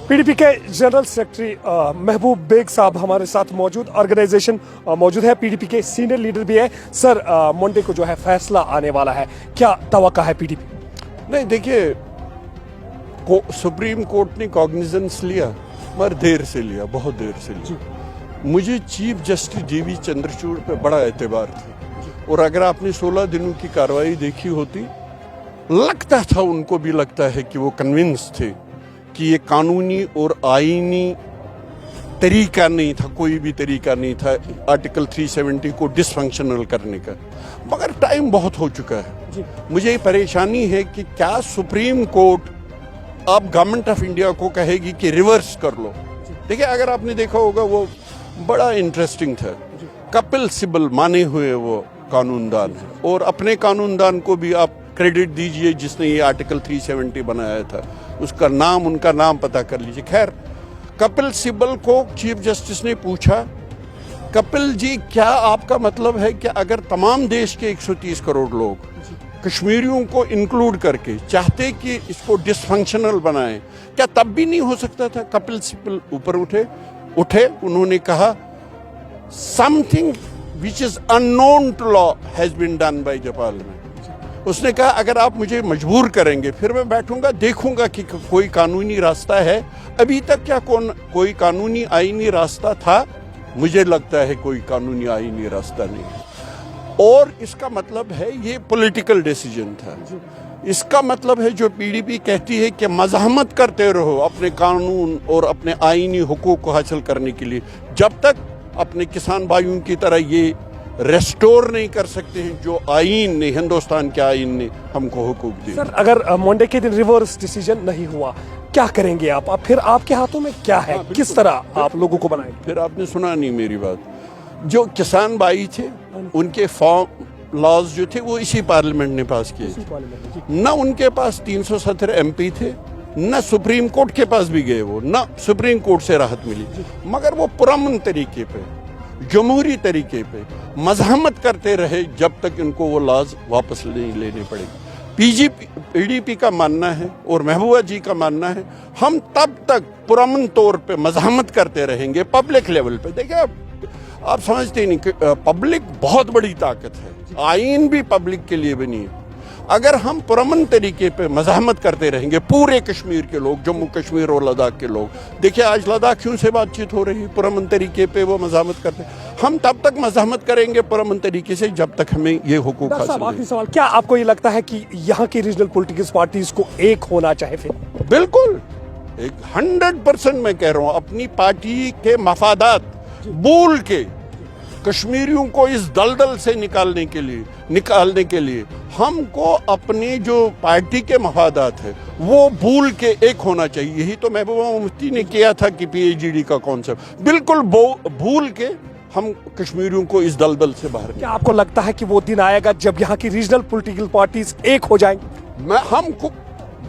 PDP के general secretary महबूब bag साहब हमारे साथ मौजूद, ऑर्गेनाइजेशन मौजूद है, पीडीपी के सीनियर लीडर भी है। सर, मंडे को जो है फैसला आने वाला है, क्या तवक्का है पीडीपी? नहीं, देखिए, सुप्रीम कोर्ट ने कॉग्निजेंस लिया, मगर देर से लिया, बहुत देर से लिया। मुझे चीफ जस्टिस डीवी चंद्रचूड़ पे बड़ा एतबार था, और अगर आपने 16 दिनों की कार्रवाई देखी होती, लगता था, उनको भी लगता है कि वो कन्विंस थे कि ये कानूनी और आईनी तरीका नहीं था, कोई भी तरीका नहीं था आर्टिकल 370 को डिसफंक्शनल करने का। मगर टाइम बहुत हो चुका है। मुझे ये परेशानी है कि क्या सुप्रीम कोर्ट अब गवर्नमेंट ऑफ इंडिया को कहेगी कि रिवर्स कर लो। देखिए, अगर आपने देखा होगा, वो बड़ा इंटरेस्टिंग था। कपिल सिब्बल माने हुए वो कानूनदान है, और अपने कानूनदान को भी आप क्रेडिट दीजिए जिसने ये आर्टिकल 370 बनाया था, उसका नाम, उनका नाम पता कर लीजिए। खैर, कपिल सिब्बल को चीफ जस्टिस ने पूछा, कपिल जी, क्या आपका मतलब है कि अगर तमाम देश के 130 करोड़ लोग कश्मीरियों को इंक्लूड करके चाहते कि इसको डिसफंक्शनल बनाएं, क्या तब भी नहीं हो सकता था? कपिल सिब्बल ऊपर उठे, उन्होंने कहा, something which is unknown to law has been done by the parliament. उसने कहा, अगर आप मुझे मजबूर करेंगे, फिर मैं बैठूंगा, देखूंगा कि कोई कानूनी रास्ता है। अभी तक क्या कोई कानूनी आईनी रास्ता था? मुझे लगता है कोई कानूनी आईनी रास्ता नहीं है, और इसका मतलब है ये पॉलिटिकल डिसीजन था। इसका मतलब है जो पीडीपी कहती है कि मज़ाहमत करते रहो अपने कानून और अपने आईनी हुकूक को हासिल करने के लिए, जब तक अपने किसान भाइयों की तरह ये रेस्टोर नहीं कर सकते हैं जो आईन ने, हिंदुस्तान के आईन ने हमको हुकूक दिए। सर, अगर मंडे के दिन रिवर्स डिसीजन नहीं हुआ, क्या करेंगे आप? फिर आपके हाथों में क्या है? किस तरह आप लोगों को बनाएंगे? फिर आपने सुना नहीं मेरी बात। जो किसान भाई थे, उनके फॉर्म लॉज जो थे वो इसी पार्लियामेंट ने पास किए थे। न उनके पास 317 एमपी थे, न सुप्रीम कोर्ट के पास भी गए वो, न सुप्रीम कोर्ट से राहत मिली, मगर वो पुरअमन तरीके पे, जमहूरी तरीके पे मज़ाहमत करते रहे जब तक इनको वो लॉज वापस नहीं लेने पड़ेगी। पीडीपी का मानना है और महबूबा जी का मानना है, हम तब तक पुरअमन तौर पे मज़ाहमत करते रहेंगे पब्लिक लेवल पे। देखिए, आप समझते नहीं कि पब्लिक बहुत बड़ी ताकत है, आईन भी पब्लिक के लिए बनी है। अगर हम पुरअमन तरीके पे मज़ाहमत करते रहेंगे, पूरे कश्मीर के लोग, जम्मू कश्मीर और लद्दाख के लोग, देखिए आज लद्दाखियों से बातचीत हो रही है, पुरअमन तरीके पे वो मज़ाहमत करते हैं। हम तब तक मज़ाहमत करेंगे पुरअमन तरीके से जब तक हमें ये हुकूक हासिल नहीं। आखिरी सवाल, क्या आपको ये लगता है कि यहाँ की रीजनल पॉलिटिकल पार्टीज को एक होना चाहिए? फिर बिल्कुल, 100% मैं कह रहा हूँ, अपनी पार्टी के मफादात भूल के कश्मीरियों को इस दलदल से निकालने के लिए हमको अपने जो पार्टी के मफादात है वो भूल के एक होना चाहिए। यही तो महबूबा मुफ्ती ने किया था कि पीएचडी का कॉन्सेप्ट बिल्कुल भूल के हम कश्मीरियों को इस दलदल से बाहर। क्या आपको लगता है कि वो दिन आएगा जब यहाँ की रीजनल पॉलिटिकल पार्टीज एक हो जाएंगी? हम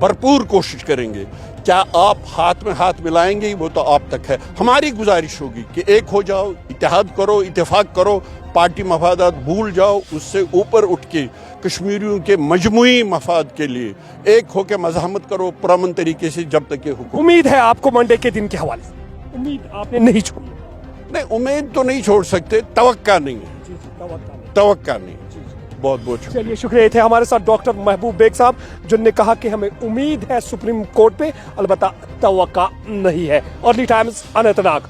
भरपूर कोशिश करेंगे। क्या आप हाथ में हाथ मिलाएंगे, वो तो आप तक है। हमारी गुजारिश होगी कि एक हो जाओ, इत्तेहाद करो, इत्तेफाक करो, पार्टी मफादात भूल जाओ, उससे ऊपर उठ के कश्मीरियों के मजमूई मफाद के लिए एक होकर मज़ाहमत करो पुरअमन तरीके से जब तक ये हुकूमत। उम्मीद है आपको मंडे के दिन के हवाले से? उम्मीद आपने नहीं छोड़ी? नहीं, उम्मीद तो नहीं छोड़ सकते, तवक्का नहीं है। तवक्का नहीं। बहुत बहुत चलिए, शुक्रिया। ये थे हमारे साथ डॉक्टर महबूब बेग साहब, जिन्होंने कहा कि हमें उम्मीद है सुप्रीम कोर्ट पे, अलबत्ता तवक्का नहीं है। Early times, Anantnag.